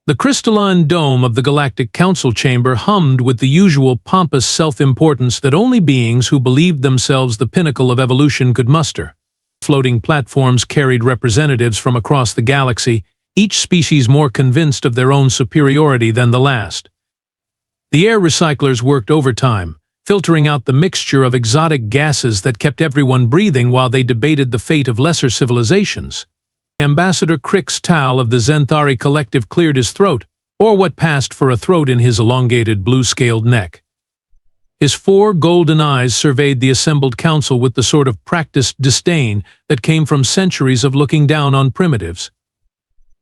The crystalline dome of the Galactic Council chamber hummed with the usual pompous self-importance that only beings who believed themselves the pinnacle of evolution could muster. Floating platforms carried representatives from across the galaxy, each species more convinced of their own superiority than the last. The air recyclers worked overtime, filtering out the mixture of exotic gases that kept everyone breathing while they debated the fate of lesser civilizations. Ambassador Krix'tal of the Zenthari Collective cleared his throat, or what passed for a throat in his elongated blue-scaled neck. His 4 golden eyes surveyed the assembled council with the sort of practiced disdain that came from centuries of looking down on primitives.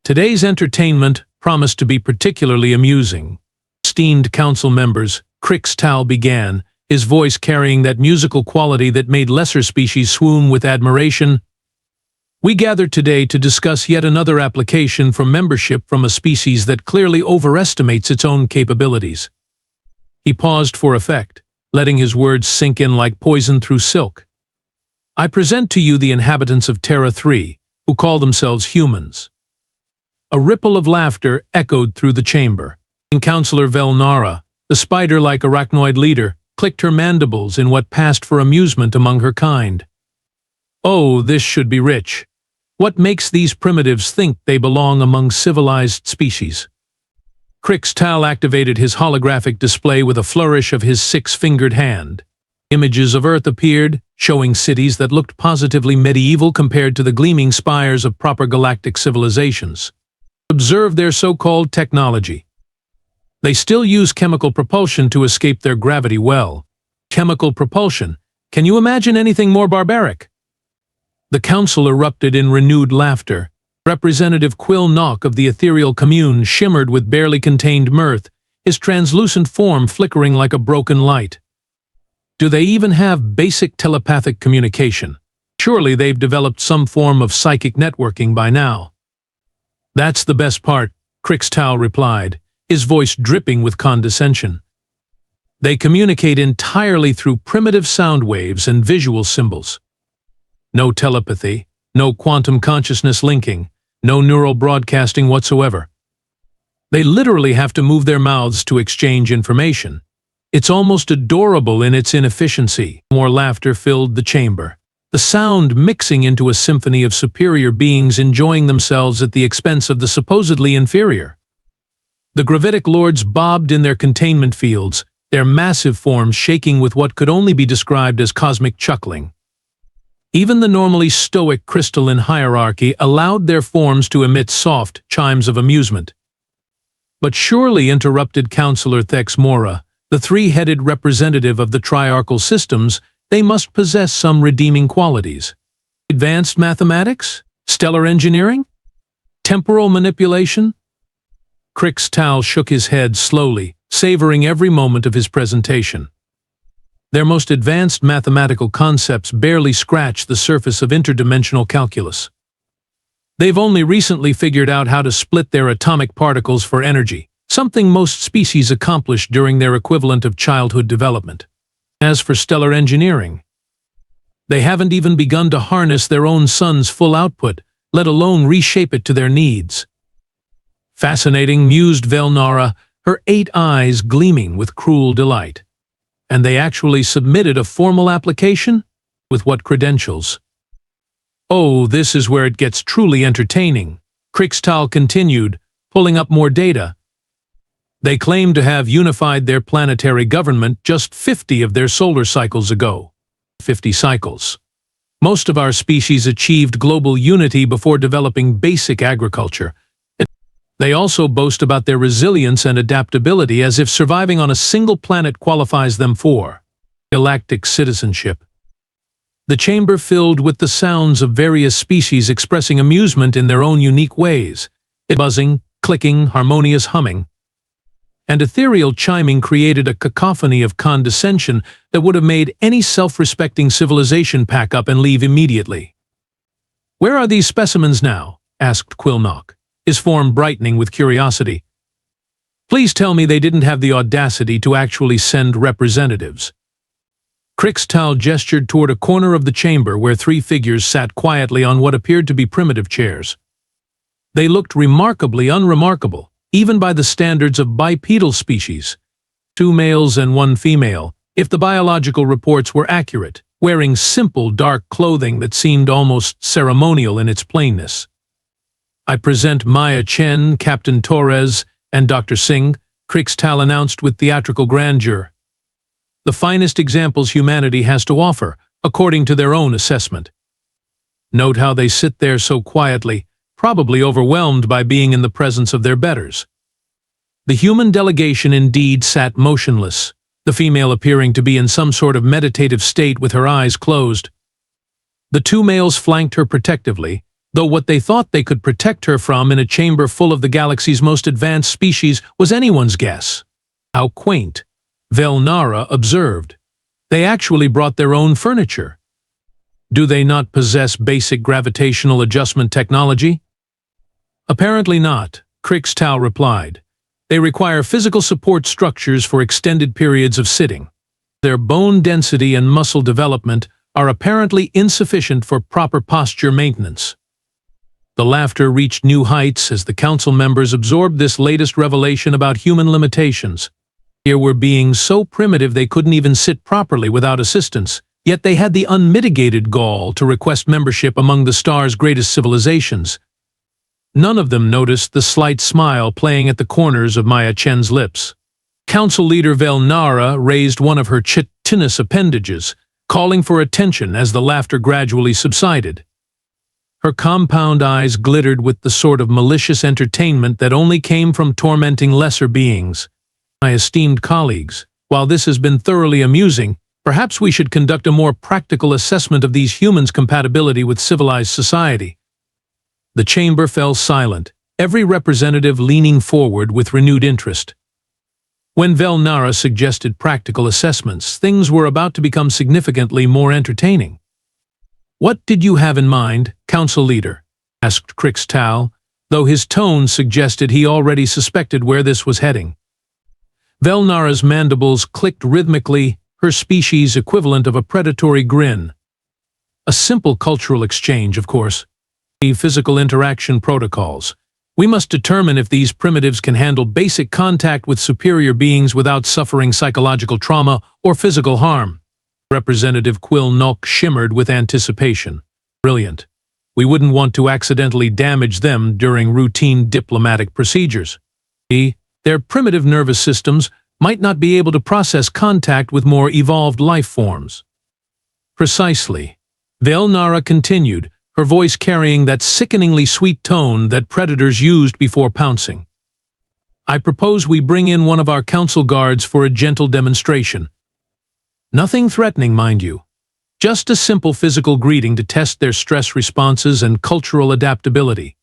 Today's entertainment promised to be particularly amusing. Esteemed council members, Krix'tal began, his voice carrying that musical quality that made lesser species swoon with admiration. We gathered today to discuss yet another application for membership from a species that clearly overestimates its own capabilities. He paused for effect, letting his words sink in like poison through silk. I present to you the inhabitants of Terra 3, who call themselves humans. A ripple of laughter echoed through the chamber. And Counselor Velnara, the spider-like arachnoid leader, clicked her mandibles in what passed for amusement among her kind. Oh, this should be rich. What makes these primitives think they belong among civilized species? Krix'tal activated his holographic display with a flourish of his 6-fingered hand. Images of Earth appeared, showing cities that looked positively medieval compared to the gleaming spires of proper galactic civilizations. Observe their so-called technology. They still use chemical propulsion to escape their gravity well. Chemical propulsion? Can you imagine anything more barbaric? The council erupted in renewed laughter. Representative Quill Knock of the ethereal commune shimmered with barely contained mirth, his translucent form flickering like a broken light. Do they even have basic telepathic communication? Surely they've developed some form of psychic networking by now. That's the best part, Krix'tal replied, his voice dripping with condescension. They communicate entirely through primitive sound waves and visual symbols. No telepathy, no quantum consciousness linking, no neural broadcasting whatsoever. They literally have to move their mouths to exchange information. It's almost adorable in its inefficiency. More laughter filled the chamber, the sound mixing into a symphony of superior beings enjoying themselves at the expense of the supposedly inferior. The gravitic lords bobbed in their containment fields, their massive forms shaking with what could only be described as cosmic chuckling. Even the normally stoic crystalline hierarchy allowed their forms to emit soft chimes of amusement. But surely, interrupted Counselor Thek'mor, the 3-headed representative of the triarchal systems, they must possess some redeeming qualities. Advanced mathematics? Stellar engineering? Temporal manipulation? Krix'tal shook his head slowly, savoring every moment of his presentation. Their most advanced mathematical concepts barely scratch the surface of interdimensional calculus. They've only recently figured out how to split their atomic particles for energy, something most species accomplish during their equivalent of childhood development. As for stellar engineering, they haven't even begun to harness their own sun's full output, let alone reshape it to their needs. Fascinating, mused Velnara, her 8 eyes gleaming with cruel delight. And they actually submitted a formal application? With what credentials? Oh, this is where it gets truly entertaining, Krix'tal continued, pulling up more data. They claim to have unified their planetary government just 50 of their solar cycles ago. 50 cycles. Most of our species achieved global unity before developing basic agriculture. They also boast about their resilience and adaptability as if surviving on a single planet qualifies them for galactic citizenship. The chamber filled with the sounds of various species expressing amusement in their own unique ways. Buzzing, clicking, harmonious humming, and ethereal chiming created a cacophony of condescension that would have made any self-respecting civilization pack up and leave immediately. "Where are these specimens now?" asked Quillnock, his form brightening with curiosity. "Please tell me they didn't have the audacity to actually send representatives." Krix'tal gestured toward a corner of the chamber where 3 figures sat quietly on what appeared to be primitive chairs. They looked remarkably unremarkable, even by the standards of bipedal species. 2 males and 1 female, if the biological reports were accurate, wearing simple dark clothing that seemed almost ceremonial in its plainness. "I present Maya Chen, Captain Torres, and Dr. Singh," Krix'tal announced with theatrical grandeur. "The finest examples humanity has to offer, according to their own assessment." Note how they sit there so quietly, probably overwhelmed by being in the presence of their betters. The human delegation indeed sat motionless, the female appearing to be in some sort of meditative state with her eyes closed. The 2 males flanked her protectively, though what they thought they could protect her from in a chamber full of the galaxy's most advanced species was anyone's guess. "How quaint," Velnara observed. "They actually brought their own furniture. Do they not possess basic gravitational adjustment technology?" "Apparently not," Krix'tal replied. "They require physical support structures for extended periods of sitting. Their bone density and muscle development are apparently insufficient for proper posture maintenance." The laughter reached new heights as the council members absorbed this latest revelation about human limitations. Here were beings so primitive they couldn't even sit properly without assistance, yet they had the unmitigated gall to request membership among the star's greatest civilizations. None of them noticed the slight smile playing at the corners of Maya Chen's lips. Council leader Velnara raised one of her chitinous appendages, calling for attention as the laughter gradually subsided. Her compound eyes glittered with the sort of malicious entertainment that only came from tormenting lesser beings. "My esteemed colleagues, while this has been thoroughly amusing, perhaps we should conduct a more practical assessment of these humans' compatibility with civilized society." The chamber fell silent, every representative leaning forward with renewed interest. When Velnara suggested practical assessments, things were about to become significantly more entertaining. "What did you have in mind, Council Leader?" asked Krix'tal, though his tone suggested he already suspected where this was heading. Velnara's mandibles clicked rhythmically, her species equivalent of a predatory grin. "A simple cultural exchange, of course. Physical interaction protocols. We must determine if these primitives can handle basic contact with superior beings without suffering psychological trauma or physical harm." Representative Quill Nok shimmered with anticipation. "Brilliant. We wouldn't want to accidentally damage them during routine diplomatic procedures. Their primitive nervous systems might not be able to process contact with more evolved life forms." "Precisely," Velnara continued, her voice carrying that sickeningly sweet tone that predators used before pouncing. "I propose we bring in one of our council guards for a gentle demonstration. Nothing threatening, mind you. Just a simple physical greeting to test their stress responses and cultural adaptability."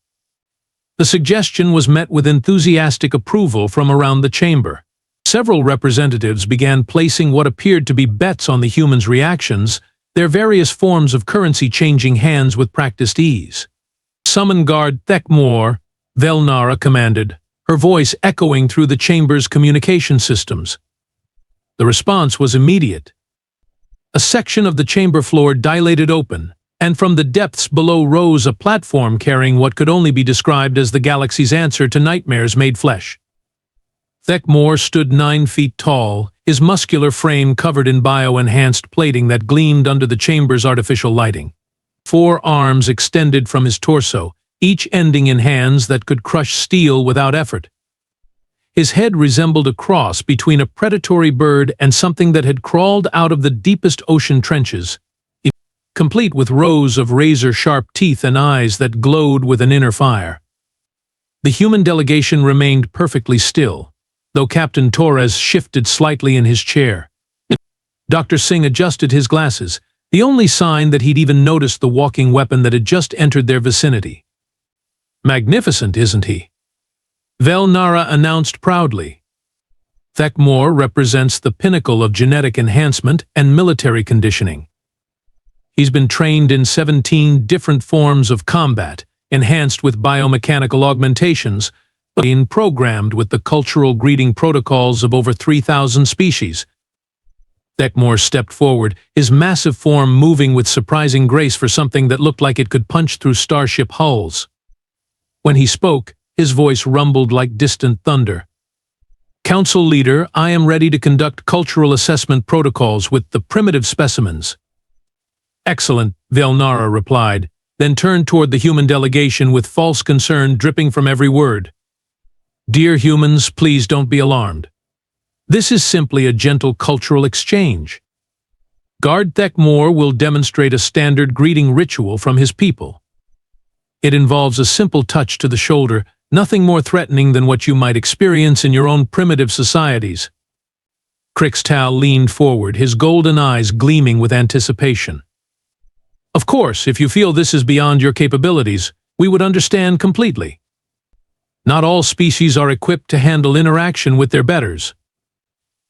The suggestion was met with enthusiastic approval from around the chamber. Several representatives began placing what appeared to be bets on the humans' reactions, their various forms of currency changing hands with practiced ease. "Summon guard Thek'mor," Velnara commanded, her voice echoing through the chamber's communication systems. The response was immediate. A section of the chamber floor dilated open, and from the depths below rose a platform carrying what could only be described as the galaxy's answer to nightmares made flesh. Thek'mor stood 9 feet tall, his muscular frame covered in bio-enhanced plating that gleamed under the chamber's artificial lighting. 4 arms extended from his torso, each ending in hands that could crush steel without effort. His head resembled a cross between a predatory bird and something that had crawled out of the deepest ocean trenches, complete with rows of razor-sharp teeth and eyes that glowed with an inner fire. The human delegation remained perfectly still, though Captain Torres shifted slightly in his chair. Dr. Singh adjusted his glasses, the only sign that he'd even noticed the walking weapon that had just entered their vicinity. "Magnificent, isn't he?" Velnara announced proudly. Thek'mor represents the pinnacle of genetic enhancement and military conditioning. He's been trained in 17 different forms of combat, enhanced with biomechanical augmentations, being programmed with the cultural greeting protocols of over 3,000 species. Thek'mor stepped forward, his massive form moving with surprising grace for something that looked like it could punch through starship hulls. When he spoke, his voice rumbled like distant thunder. "Council leader, I am ready to conduct cultural assessment protocols with the primitive specimens." "Excellent," Velnara replied, then turned toward the human delegation with false concern dripping from every word. "Dear humans, please don't be alarmed. This is simply a gentle cultural exchange. Guard Thek'mor will demonstrate a standard greeting ritual from his people. It involves a simple touch to the shoulder, nothing more threatening than what you might experience in your own primitive societies." Krix'tal leaned forward, his golden eyes gleaming with anticipation. "Of course, if you feel this is beyond your capabilities, we would understand completely. Not all species are equipped to handle interaction with their betters."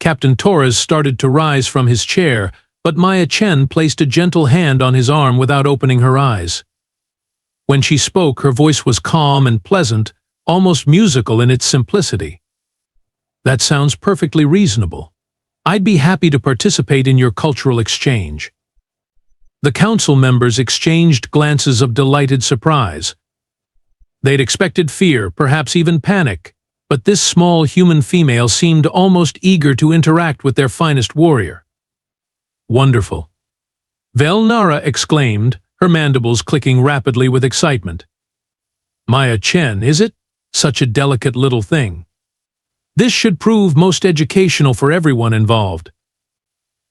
Captain Torres started to rise from his chair, but Maya Chen placed a gentle hand on his arm without opening her eyes. When she spoke, her voice was calm and pleasant, almost musical in its simplicity. "That sounds perfectly reasonable. I'd be happy to participate in your cultural exchange." The council members exchanged glances of delighted surprise. They'd expected fear, perhaps even panic, but this small human female seemed almost eager to interact with their finest warrior. "Wonderful," Velnara exclaimed, her mandibles clicking rapidly with excitement. "Maya Chen, is it? Such a delicate little thing. This should prove most educational for everyone involved."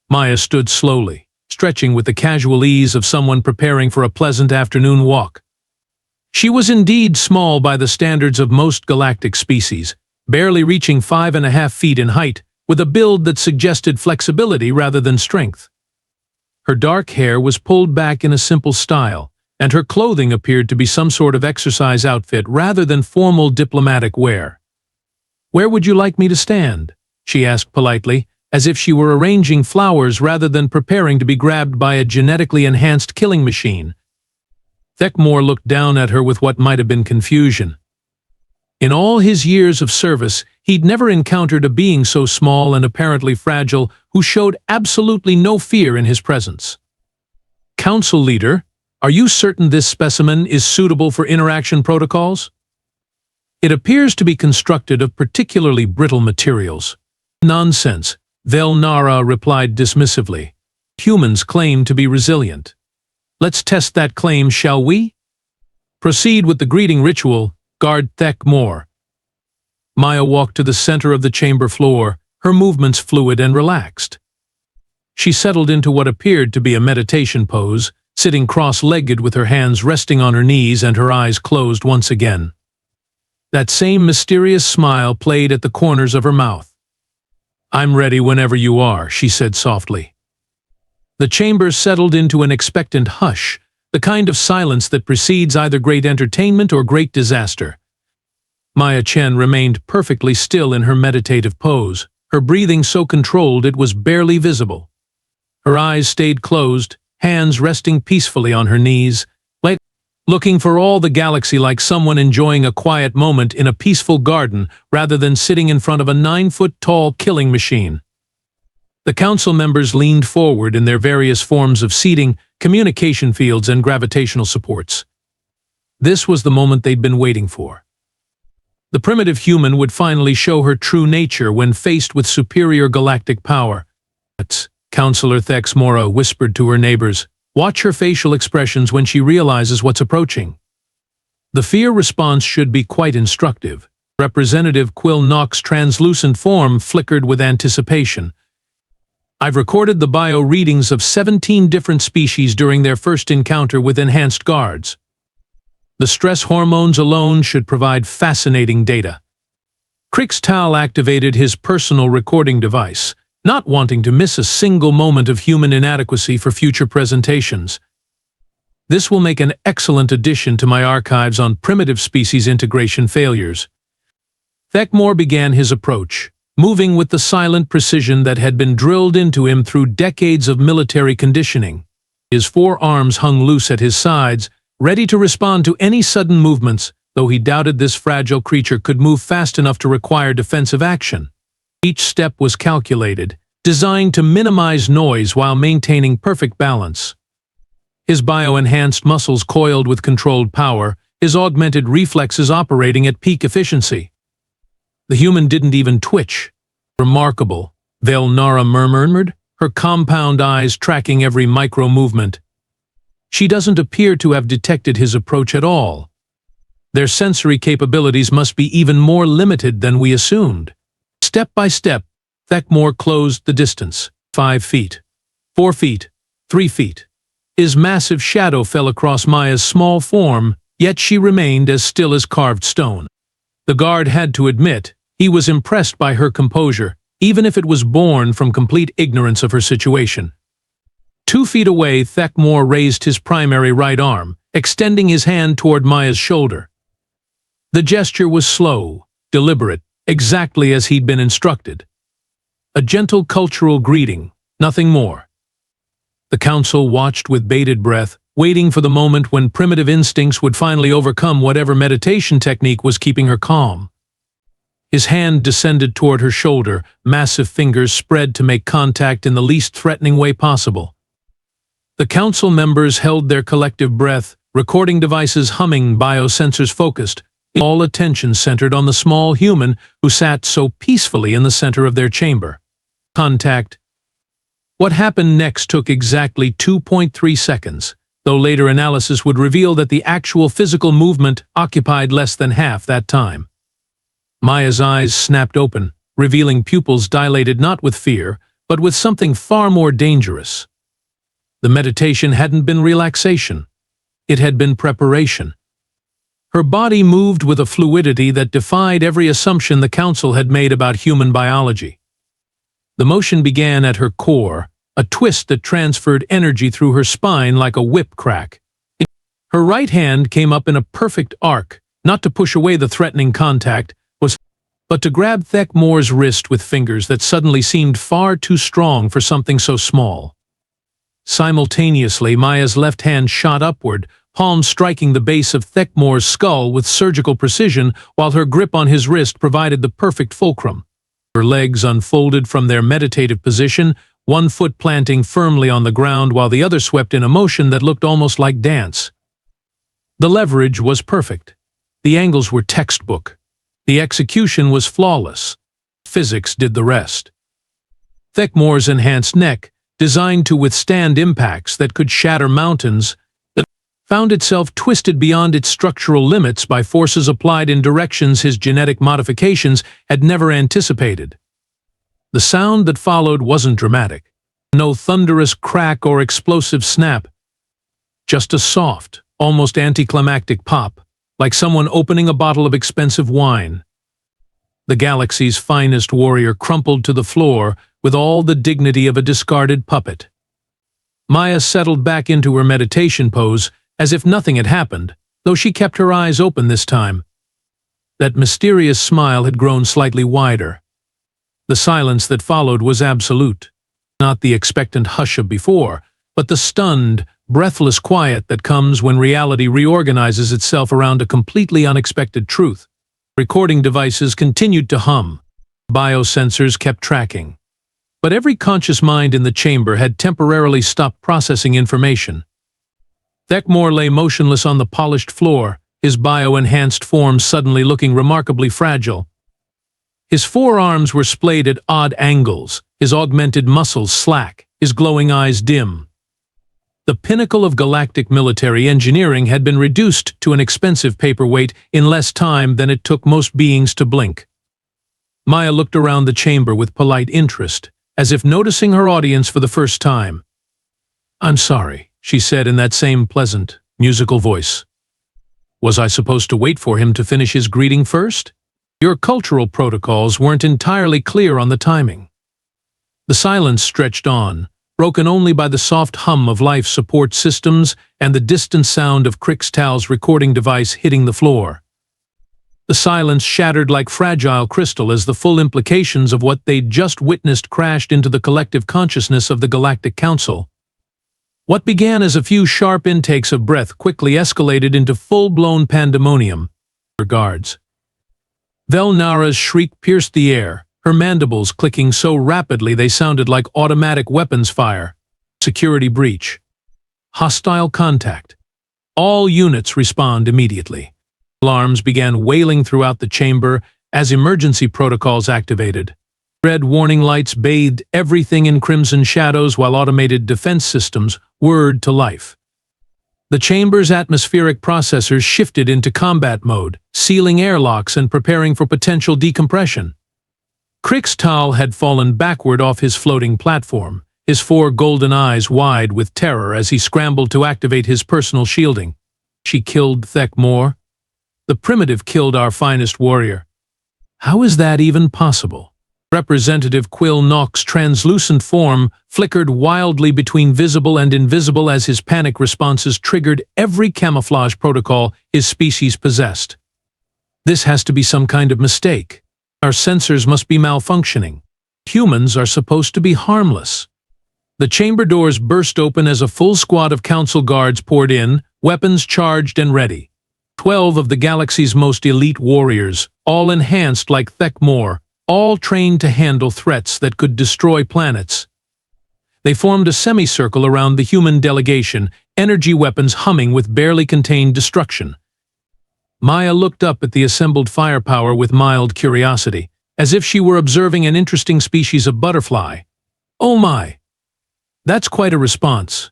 Maya stood slowly, stretching with the casual ease of someone preparing for a pleasant afternoon walk. She was indeed small by the standards of most galactic species, barely reaching 5.5 feet in height, with a build that suggested flexibility rather than strength. Her dark hair was pulled back in a simple style, and her clothing appeared to be some sort of exercise outfit rather than formal diplomatic wear. "Where would you like me to stand?" she asked politely, as if she were arranging flowers rather than preparing to be grabbed by a genetically enhanced killing machine. Thek'mor looked down at her with what might have been confusion. In all his years of service, he'd never encountered a being so small and apparently fragile who showed absolutely no fear in his presence. "Council leader, are you certain this specimen is suitable for interaction protocols? It appears to be constructed of particularly brittle materials." "Nonsense," Velnara replied dismissively. "Humans claim to be resilient. Let's test that claim, shall we? Proceed with the greeting ritual, Guard Thek'mor." Maya walked to the center of the chamber floor, her movements fluid and relaxed. She settled into what appeared to be a meditation pose, sitting cross-legged with her hands resting on her knees and her eyes closed once again. That same mysterious smile played at the corners of her mouth. "I'm ready whenever you are," she said softly. The chamber settled into an expectant hush, the kind of silence that precedes either great entertainment or great disaster. Maya Chen remained perfectly still in her meditative pose, her breathing so controlled it was barely visible. Her eyes stayed closed, hands resting peacefully on her knees, looking for all the galaxy like someone enjoying a quiet moment in a peaceful garden rather than sitting in front of a 9-foot-tall killing machine. The council members leaned forward in their various forms of seating, communication fields, and gravitational supports. This was the moment they'd been waiting for. The primitive human would finally show her true nature when faced with superior galactic power. Counselor Thek'mor whispered to her neighbors, "Watch her facial expressions when she realizes what's approaching." The fear response should be quite instructive. Representative Quill Nock's translucent form flickered with anticipation. "I've recorded the bio readings of 17 different species during their first encounter with enhanced guards. The stress hormones alone should provide fascinating data." Krix'tal activated his personal recording device, not wanting to miss a single moment of human inadequacy for future presentations. "This will make an excellent addition to my archives on primitive species integration failures." Thek'mor began his approach, moving with the silent precision that had been drilled into him through decades of military conditioning. His 4 arms hung loose at his sides, ready to respond to any sudden movements, though he doubted this fragile creature could move fast enough to require defensive action. Each step was calculated, designed to minimize noise while maintaining perfect balance. His bio-enhanced muscles coiled with controlled power, his augmented reflexes operating at peak efficiency. The human didn't even twitch. Remarkable, Velnara murmured, her compound eyes tracking every micro-movement. She doesn't appear to have detected his approach at all. Their sensory capabilities must be even more limited than we assumed. Step by step, Thek'mor closed the distance. 5 feet, 4 feet, 3 feet. His massive shadow fell across Maya's small form, yet she remained as still as carved stone. The guard had to admit he was impressed by her composure, even if it was born from complete ignorance of her situation. 2 feet away, Thek'mor raised his primary right arm, extending his hand toward Maya's shoulder. The gesture was slow, deliberate, exactly as he'd been instructed. A gentle cultural greeting, nothing more. The council watched with bated breath, waiting for the moment when primitive instincts would finally overcome whatever meditation technique was keeping her calm. His hand descended toward her shoulder, massive fingers spread to make contact in the least threatening way possible. The council members held their collective breath, recording devices humming, biosensors focused, all attention centered on the small human who sat so peacefully in the center of their chamber. Contact. What happened next took exactly 2.3 seconds, though later analysis would reveal that the actual physical movement occupied less than half that time. Maya's eyes snapped open, revealing pupils dilated not with fear, but with something far more dangerous. The meditation hadn't been relaxation. It had been preparation. Her body moved with a fluidity that defied every assumption the council had made about human biology. The motion began at her core, a twist that transferred energy through her spine like a whip crack. Her right hand came up in a perfect arc, not to push away the threatening contact, but to grab Thek'mor's wrist with fingers that suddenly seemed far too strong for something so small. Simultaneously, Maya's left hand shot upward, palm striking the base of Thek'mor's skull with surgical precision, while her grip on his wrist provided the perfect fulcrum. Her legs unfolded from their meditative position, one foot planting firmly on the ground while the other swept in a motion that looked almost like dance. The leverage was perfect. The angles were textbook. The execution was flawless. Physics did the rest. Thek'mor's enhanced neck, designed to withstand impacts that could shatter mountains, found itself twisted beyond its structural limits by forces applied in directions his genetic modifications had never anticipated. The sound that followed wasn't dramatic. No thunderous crack or explosive snap. Just a soft, almost anticlimactic pop, like someone opening a bottle of expensive wine. The galaxy's finest warrior crumpled to the floor with all the dignity of a discarded puppet. Maya settled back into her meditation pose as if nothing had happened, though she kept her eyes open this time. That mysterious smile had grown slightly wider. The silence that followed was absolute. Not the expectant hush of before, but the stunned, breathless quiet that comes when reality reorganizes itself around a completely unexpected truth. Recording devices continued to hum. Biosensors kept tracking. But every conscious mind in the chamber had temporarily stopped processing information. Thek'mor lay motionless on the polished floor, his bio-enhanced form suddenly looking remarkably fragile. His forearms were splayed at odd angles, his augmented muscles slack, his glowing eyes dim. The pinnacle of galactic military engineering had been reduced to an expensive paperweight in less time than it took most beings to blink. Maya looked around the chamber with polite interest, as if noticing her audience for the first time. "I'm sorry," she said in that same pleasant, musical voice. "Was I supposed to wait for him to finish his greeting first? Your cultural protocols weren't entirely clear on the timing." The silence stretched on, broken only by the soft hum of life support systems and the distant sound of Krix'tal's recording device hitting the floor. The silence shattered like fragile crystal as the full implications of what they'd just witnessed crashed into the collective consciousness of the Galactic Council. What began as a few sharp intakes of breath quickly escalated into full-blown pandemonium. Regards. Velnara's shriek pierced the air, her mandibles clicking so rapidly they sounded like automatic weapons fire. Security breach. Hostile contact. All units respond immediately. Alarms began wailing throughout the chamber as emergency protocols activated. Red warning lights bathed everything in crimson shadows while automated defense systems whirred to life. The chamber's atmospheric processors shifted into combat mode, sealing airlocks and preparing for potential decompression. Krix'tal had fallen backward off his floating platform, his 4 golden eyes wide with terror as he scrambled to activate his personal shielding. She killed Thek'mor. The primitive killed our finest warrior. How is that even possible? Representative Quill Nock's translucent form flickered wildly between visible and invisible as his panic responses triggered every camouflage protocol his species possessed. This has to be some kind of mistake. Our sensors must be malfunctioning. Humans are supposed to be harmless. The chamber doors burst open as a full squad of council guards poured in, weapons charged and ready. 12 of the galaxy's most elite warriors, all enhanced like Thek'mor, all trained to handle threats that could destroy planets. They formed a semicircle around the human delegation, energy weapons humming with barely contained destruction. Maya looked up at the assembled firepower with mild curiosity, as if she were observing an interesting species of butterfly. Oh my! That's quite a response.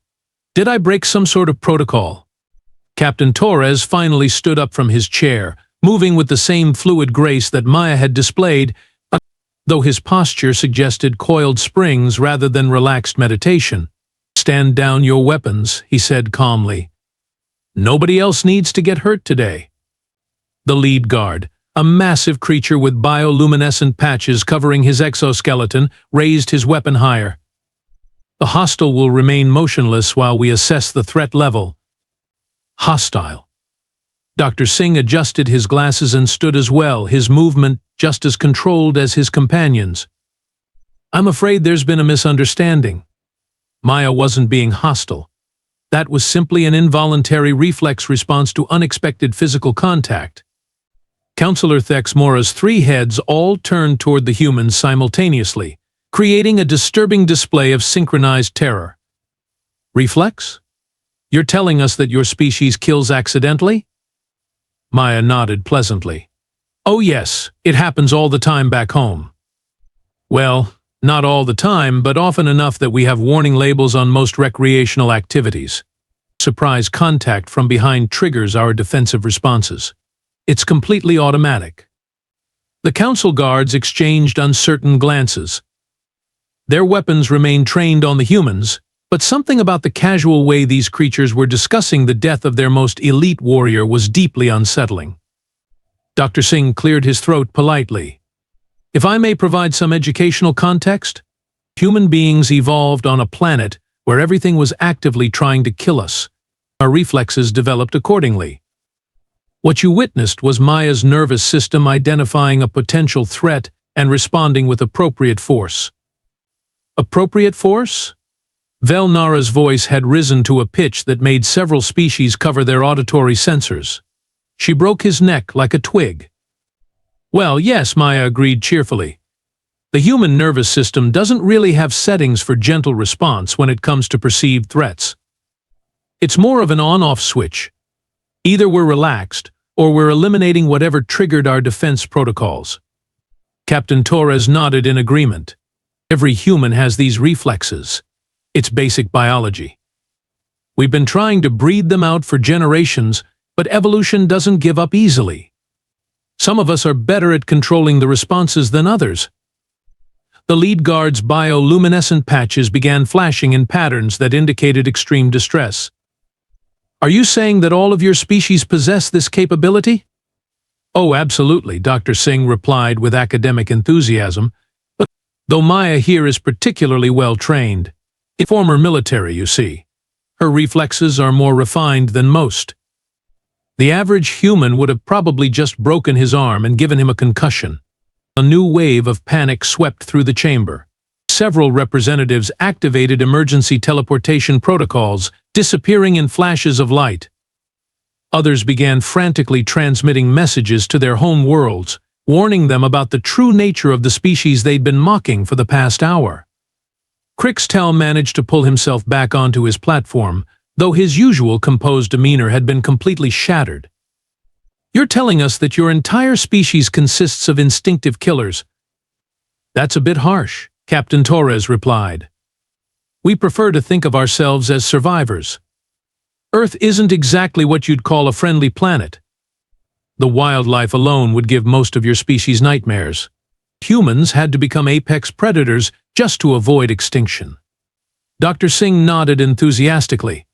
Did I break some sort of protocol? Captain Torres finally stood up from his chair, moving with the same fluid grace that Maya had displayed, though his posture suggested coiled springs rather than relaxed meditation. "Stand down your weapons," he said calmly. "Nobody else needs to get hurt today." The lead guard, a massive creature with bioluminescent patches covering his exoskeleton, raised his weapon higher. "The hostile will remain motionless while we assess the threat level." Hostile. Dr. Singh adjusted his glasses and stood as well, his movement just as controlled as his companions. "I'm afraid there's been a misunderstanding. Maya wasn't being hostile. That was simply an involuntary reflex response to unexpected physical contact." Councillor Thek'mor's 3 heads all turned toward the humans simultaneously, creating a disturbing display of synchronized terror. "Reflex? You're telling us that your species kills accidentally?" Maya nodded pleasantly. "Oh yes, it happens all the time back home." "Well, not all the time, but often enough that we have warning labels on most recreational activities. Surprise contact from behind triggers our defensive responses. It's completely automatic." The council guards exchanged uncertain glances. Their weapons remained trained on the humans, but something about the casual way these creatures were discussing the death of their most elite warrior was deeply unsettling. Dr. Singh cleared his throat politely. "If I may provide some educational context, human beings evolved on a planet where everything was actively trying to kill us. Our reflexes developed accordingly. What you witnessed was Maya's nervous system identifying a potential threat and responding with appropriate force." "Appropriate force?" Velnara's voice had risen to a pitch that made several species cover their auditory sensors. She broke his neck like a twig. "Well, yes," Maya agreed cheerfully. "The human nervous system doesn't really have settings for gentle response when it comes to perceived threats. It's more of an on-off switch. Either we're relaxed, or we're eliminating whatever triggered our defense protocols." Captain Torres nodded in agreement. "Every human has these reflexes. It's basic biology. We've been trying to breed them out for generations, but evolution doesn't give up easily. Some of us are better at controlling the responses than others." The lead guard's bioluminescent patches began flashing in patterns that indicated extreme distress. "Are you saying that all of your species possess this capability?" "Oh, absolutely," Dr. Singh replied with academic enthusiasm. "But though Maya here is particularly well trained, it's former military, you see. Her reflexes are more refined than most. The average human would have probably just broken his arm and given him a concussion." A new wave of panic swept through the chamber. Several representatives activated emergency teleportation protocols, disappearing in flashes of light. Others began frantically transmitting messages to their home worlds, warning them about the true nature of the species they'd been mocking for the past hour. Krix'tal managed to pull himself back onto his platform, though his usual composed demeanor had been completely shattered. You're telling us that your entire species consists of instinctive killers. That's a bit harsh, Captain Torres replied. We prefer to think of ourselves as survivors. Earth isn't exactly what you'd call a friendly planet. The wildlife alone would give most of your species nightmares. Humans had to become apex predators just to avoid extinction. Dr. Singh nodded enthusiastically.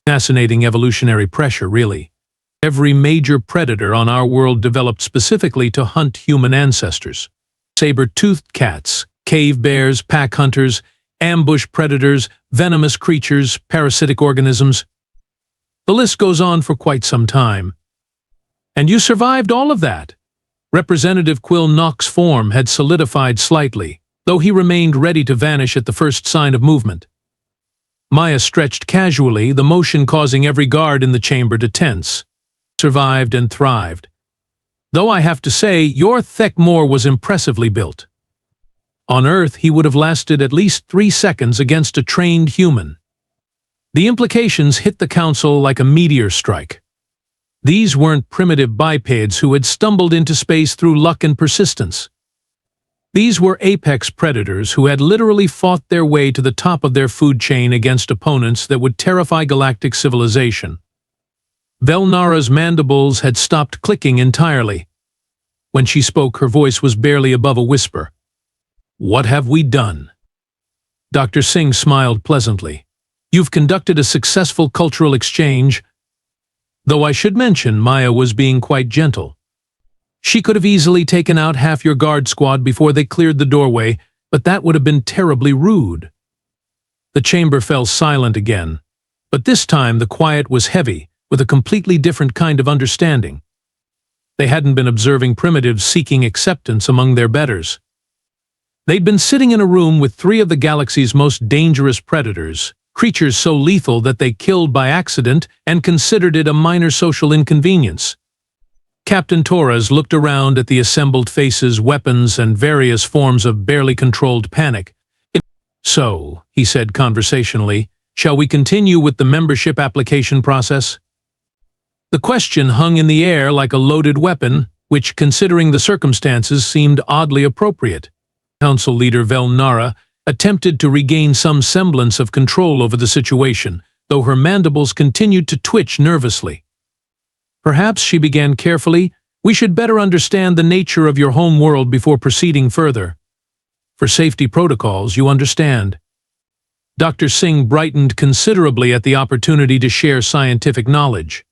Fascinating evolutionary pressure, really. Every major predator on our world developed specifically to hunt human ancestors. Saber-toothed cats, cave bears, pack hunters, ambush predators, venomous creatures, parasitic organisms. The list goes on for quite some time. And you survived all of that. Representative Quill Knock's form had solidified slightly, though he remained ready to vanish at the first sign of movement. Maya stretched casually, the motion causing every guard in the chamber to tense. Survived and thrived. Though I have to say, your Thek'mor was impressively built. On Earth, he would have lasted at least 3 seconds against a trained human. The implications hit the Council like a meteor strike. These weren't primitive bipeds who had stumbled into space through luck and persistence. These were apex predators who had literally fought their way to the top of their food chain against opponents that would terrify galactic civilization. Velnara's mandibles had stopped clicking entirely. When she spoke, her voice was barely above a whisper. What have we done? Dr. Singh smiled pleasantly. You've conducted a successful cultural exchange. Though I should mention, Maya was being quite gentle. She could have easily taken out half your guard squad before they cleared the doorway, but that would have been terribly rude. The chamber fell silent again, but this time the quiet was heavy, with a completely different kind of understanding. They hadn't been observing primitives seeking acceptance among their betters. They'd been sitting in a room with 3 of the galaxy's most dangerous predators, creatures so lethal that they killed by accident and considered it a minor social inconvenience. Captain Torres looked around at the assembled faces, weapons, and various forms of barely controlled panic. So, he said conversationally, shall we continue with the membership application process? The question hung in the air like a loaded weapon, which, considering the circumstances, seemed oddly appropriate. Council leader Velnara attempted to regain some semblance of control over the situation, though her mandibles continued to twitch nervously. Perhaps, she began carefully, we should better understand the nature of your home world before proceeding further. For safety protocols, you understand. Dr. Singh brightened considerably at the opportunity to share scientific knowledge.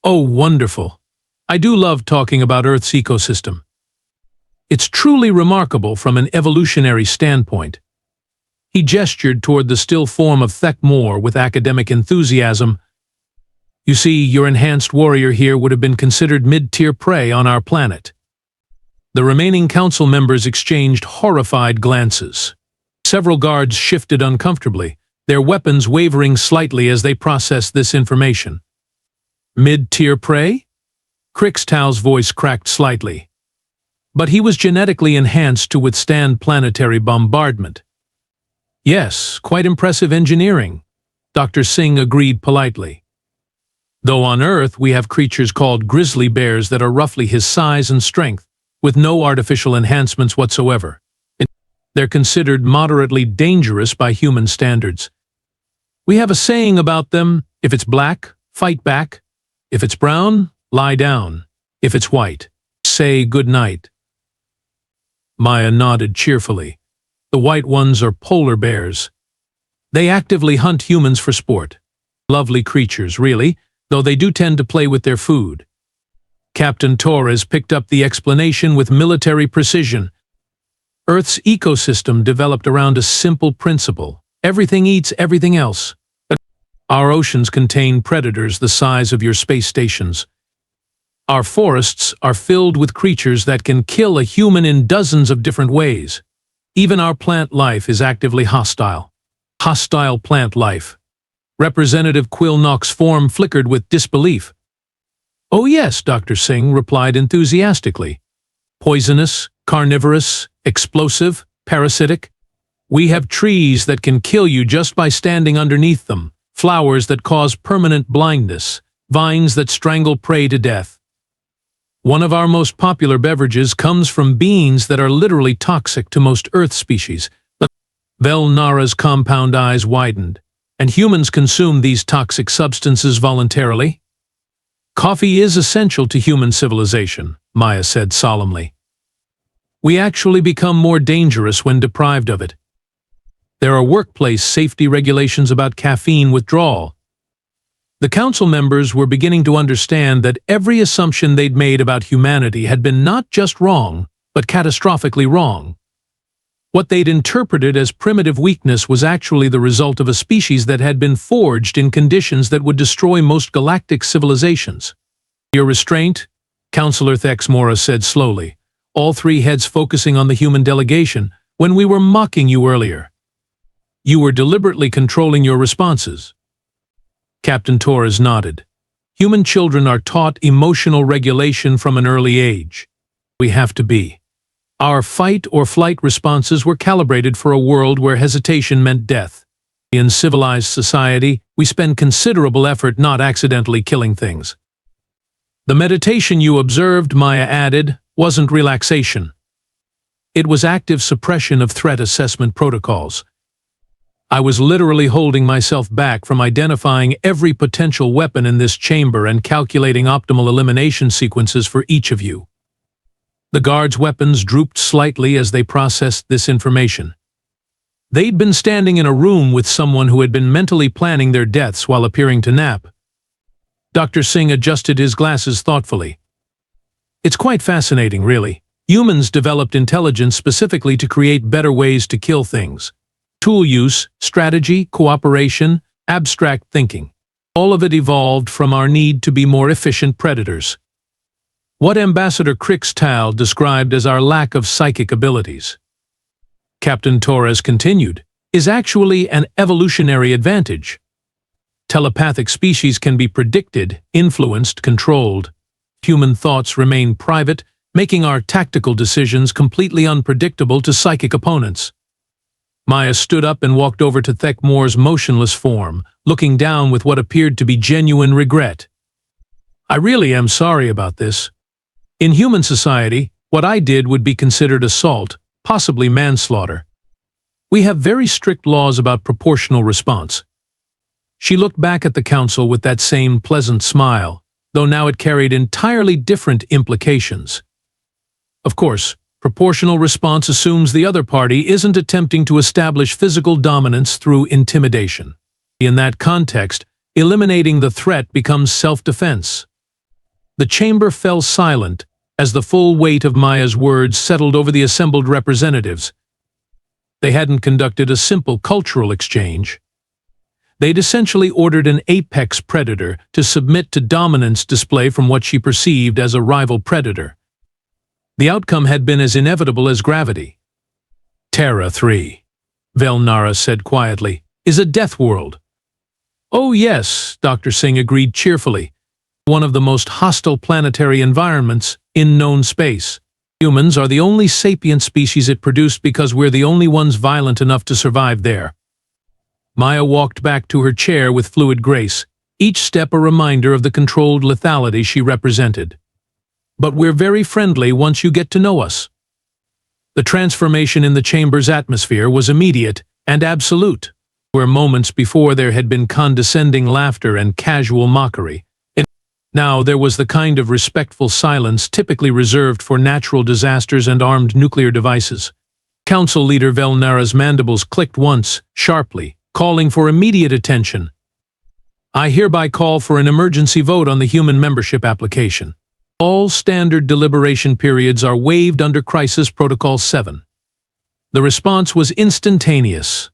Oh, wonderful. I do love talking about Earth's ecosystem. It's truly remarkable from an evolutionary standpoint. He gestured toward the still form of Thek'mor with academic enthusiasm. You see, your enhanced warrior here would have been considered mid-tier prey on our planet. The remaining council members exchanged horrified glances. Several guards shifted uncomfortably, their weapons wavering slightly as they processed this information. Mid-tier prey? Krix'tal's voice cracked slightly. But he was genetically enhanced to withstand planetary bombardment. Yes, quite impressive engineering, Dr. Singh agreed politely. Though on Earth we have creatures called grizzly bears that are roughly his size and strength, with no artificial enhancements whatsoever. They're considered moderately dangerous by human standards. We have a saying about them, if it's black, fight back. If it's brown, lie down. If it's white, say good night. Maya nodded cheerfully. The white ones are polar bears. They actively hunt humans for sport. Lovely creatures, really, though they do tend to play with their food. Captain Torres picked up the explanation with military precision. Earth's ecosystem developed around a simple principle. Everything eats everything else. Our oceans contain predators the size of your space stations. Our forests are filled with creatures that can kill a human in dozens of different ways. Even our plant life is actively hostile. Hostile plant life. Representative Quill Knock's form flickered with disbelief. Oh yes, Dr. Singh replied enthusiastically. Poisonous, carnivorous, explosive, parasitic. We have trees that can kill you just by standing underneath them, flowers that cause permanent blindness, vines that strangle prey to death. One of our most popular beverages comes from beans that are literally toxic to most Earth species. Velnara's compound eyes widened. And humans consume these toxic substances voluntarily? Coffee is essential to human civilization, Maya said solemnly. We actually become more dangerous when deprived of it. There are workplace safety regulations about caffeine withdrawal. The council members were beginning to understand that every assumption they'd made about humanity had been not just wrong, but catastrophically wrong. What they'd interpreted as primitive weakness was actually the result of a species that had been forged in conditions that would destroy most galactic civilizations. Your restraint, Councillor Thek'mor said slowly, all three heads focusing on the human delegation, when we were mocking you earlier. You were deliberately controlling your responses. Captain Torres nodded. Human children are taught emotional regulation from an early age. We have to be. Our fight or flight responses were calibrated for a world where hesitation meant death. In civilized society, we spend considerable effort not accidentally killing things. The meditation you observed, Maya added, wasn't relaxation. It was active suppression of threat assessment protocols. I was literally holding myself back from identifying every potential weapon in this chamber and calculating optimal elimination sequences for each of you. The guards' weapons drooped slightly as they processed this information. They'd been standing in a room with someone who had been mentally planning their deaths while appearing to nap. Dr. Singh adjusted his glasses thoughtfully. It's quite fascinating, really. Humans developed intelligence specifically to create better ways to kill things. Tool use, strategy, cooperation, abstract thinking. All of it evolved from our need to be more efficient predators. What Ambassador Krix'tal described as our lack of psychic abilities, Captain Torres continued, is actually an evolutionary advantage. Telepathic species can be predicted, influenced, controlled. Human thoughts remain private, making our tactical decisions completely unpredictable to psychic opponents. Maya stood up and walked over to Thek'mor's motionless form, looking down with what appeared to be genuine regret. I really am sorry about this. In human society, what I did would be considered assault, possibly manslaughter. We have very strict laws about proportional response. She looked back at the council with that same pleasant smile, though now it carried entirely different implications. Of course, proportional response assumes the other party isn't attempting to establish physical dominance through intimidation. In that context, eliminating the threat becomes self-defense. The chamber fell silent as the full weight of Maya's words settled over the assembled representatives. They hadn't conducted a simple cultural exchange. They'd essentially ordered an apex predator to submit to dominance display from what she perceived as a rival predator. The outcome had been as inevitable as gravity. Terra 3, Velnara said quietly, is a death world. Oh yes, Dr. Singh agreed cheerfully. One of the most hostile planetary environments in known space. Humans are the only sapient species it produced because we're the only ones violent enough to survive there. Maya walked back to her chair with fluid grace, each step a reminder of the controlled lethality she represented. But we're very friendly once you get to know us. The transformation in the chamber's atmosphere was immediate and absolute, where moments before there had been condescending laughter and casual mockery. Now there was the kind of respectful silence typically reserved for natural disasters and armed nuclear devices. Council leader Velnara's mandibles clicked once, sharply, calling for immediate attention. I hereby call for an emergency vote on the human membership application. All standard deliberation periods are waived under Crisis Protocol 7. The response was instantaneous.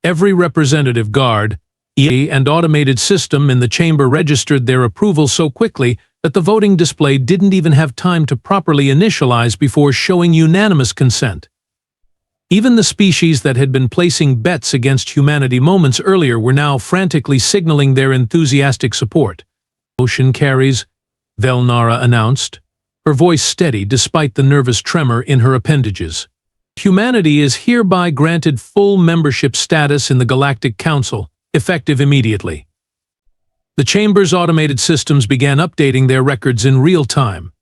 Every representative guard, and automated system in the chamber registered their approval so quickly that the voting display didn't even have time to properly initialize before showing unanimous consent. Even the species that had been placing bets against humanity moments earlier were now frantically signaling their enthusiastic support. Ocean carries, Velnara announced, her voice steady despite the nervous tremor in her appendages. Humanity is hereby granted full membership status in the Galactic Council, effective immediately. The chamber's automated systems began updating their records in real time.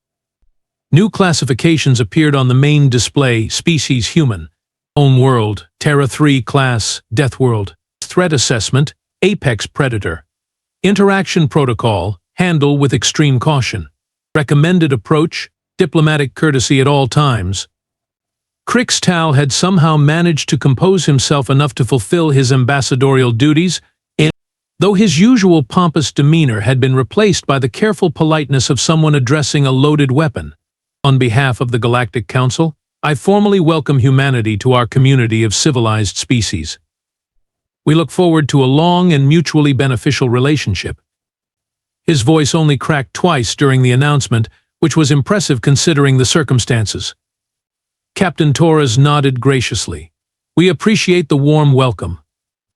New classifications appeared on the main display: species human, home world, Terra 3 class, Deathworld, threat assessment, apex predator, interaction protocol, handle with extreme caution, recommended approach, diplomatic courtesy at all times. Krix'tal had somehow managed to compose himself enough to fulfill his ambassadorial duties, though his usual pompous demeanor had been replaced by the careful politeness of someone addressing a loaded weapon. On behalf of the Galactic Council, I formally welcome humanity to our community of civilized species. We look forward to a long and mutually beneficial relationship. His voice only cracked twice during the announcement, which was impressive considering the circumstances. Captain Torres nodded graciously. We appreciate the warm welcome.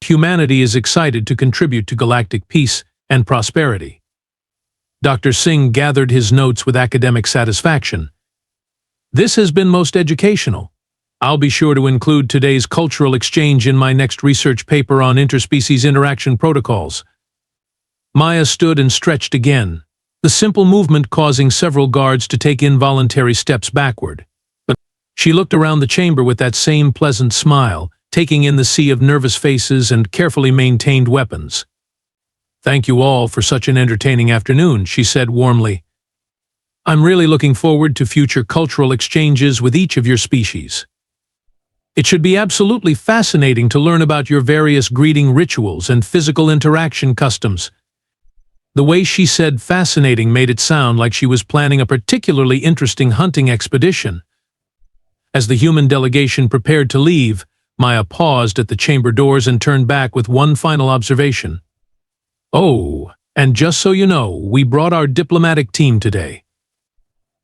Humanity is excited to contribute to galactic peace and prosperity. Dr. Singh gathered his notes with academic satisfaction. This has been most educational. I'll be sure to include today's cultural exchange in my next research paper on interspecies interaction protocols. Maya stood and stretched again, the simple movement causing several guards to take involuntary steps backward. But she looked around the chamber with that same pleasant smile, taking in the sea of nervous faces and carefully maintained weapons. Thank you all for such an entertaining afternoon, she said warmly. I'm really looking forward to future cultural exchanges with each of your species. It should be absolutely fascinating to learn about your various greeting rituals and physical interaction customs. The way she said fascinating made it sound like she was planning a particularly interesting hunting expedition. As the human delegation prepared to leave, Maya paused at the chamber doors and turned back with one final observation. Oh, and just so you know, we brought our diplomatic team today.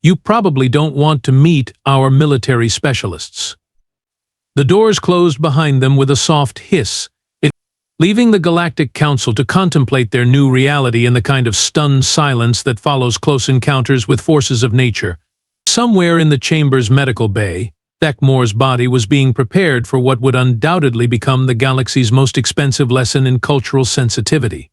You probably don't want to meet our military specialists. The doors closed behind them with a soft hiss, leaving the Galactic Council to contemplate their new reality in the kind of stunned silence that follows close encounters with forces of nature. Somewhere in the chamber's medical bay, Thek'mor's body was being prepared for what would undoubtedly become the galaxy's most expensive lesson in cultural sensitivity.